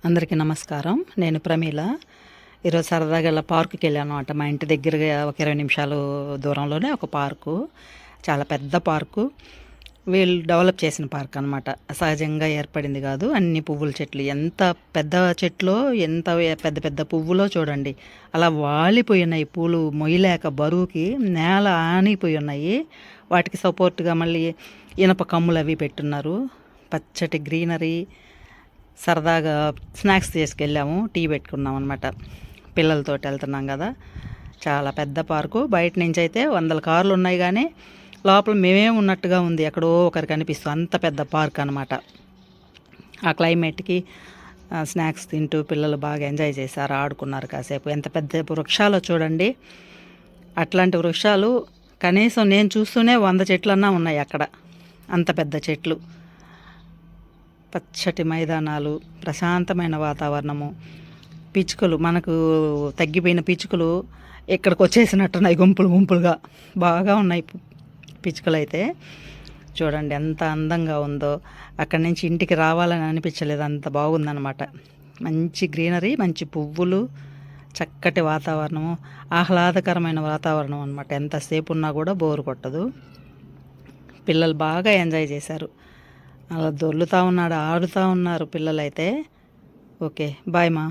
అందరికీ నమస్కారం. నేను ప్రమీల. ఈరోజు సరదాగా ఇలా పార్కుకి వెళ్ళాను అనమాట. మా ఇంటి దగ్గరగా ఒక 20 నిమిషాలు దూరంలోనే ఒక పార్కు. చాలా పెద్ద పార్కు. వీళ్ళు డెవలప్ చేసిన పార్క్ అనమాట. సహజంగా ఏర్పడింది కాదు. అన్ని పువ్వుల చెట్లు, ఎంత పెద్ద చెట్లో ఎంత పెద్ద పెద్ద పువ్వులో చూడండి. అలా వాలిపోయి ఉన్నాయి పూలు, మొయ్యలేక బరువుకి నేల ఆనిపోయి ఉన్నాయి. వాటికి సపోర్ట్గా మళ్ళీ ఇనప కమ్ములు అవి పెట్టున్నారు. పచ్చటి గ్రీనరీ. సరదాగా స్నాక్స్ తీసుకెళ్ళాము, టీ పెట్టుకున్నాం అనమాట. పిల్లలతోటి వెళ్తున్నాం కదా. చాలా పెద్ద పార్కు. బయట నుంచి అయితే 100 కార్లు ఉన్నాయి, కానీ లోపల మేమే ఉన్నట్టుగా ఉంది. ఎక్కడో ఒకరికి కనిపిస్తుంది. అంత పెద్ద పార్క్ అనమాట. ఆ క్లైమేట్కి స్నాక్స్ తింటూ పిల్లలు బాగా ఎంజాయ్ చేశారు, ఆడుకున్నారు కాసేపు. ఎంత పెద్ద వృక్షాలో చూడండి. అట్లాంటి వృక్షాలు కనీసం నేను చూస్తూనే 100 చెట్లన్నా ఉన్నాయి అక్కడ. అంత పెద్ద చెట్లు, పచ్చటి మైదానాలు, ప్రశాంతమైన వాతావరణము. పిచ్చుకలు, మనకు తగ్గిపోయిన పిచ్చుకలు ఇక్కడికి వచ్చేసినట్టున్నాయి గుంపులు గుంపులుగా. బాగా ఉన్నాయి పిచ్చుకలు అయితే. చూడండి ఎంత అందంగా ఉందో. అక్కడి నుంచి ఇంటికి రావాలని అనిపించలేదు, అంత బాగుందన్నమాట. మంచి గ్రీనరీ, మంచి పువ్వులు, చక్కటి వాతావరణము, ఆహ్లాదకరమైన వాతావరణం అనమాట. ఎంతసేపు ఉన్నా కూడా బోరు కొట్టదు. పిల్లలు బాగా ఎంజాయ్ చేశారు. అలా దొర్లుతూ ఉన్నాడు, ఆడుతూ ఉన్నారు పిల్లలైతే. ఓకే, బాయ్ మా.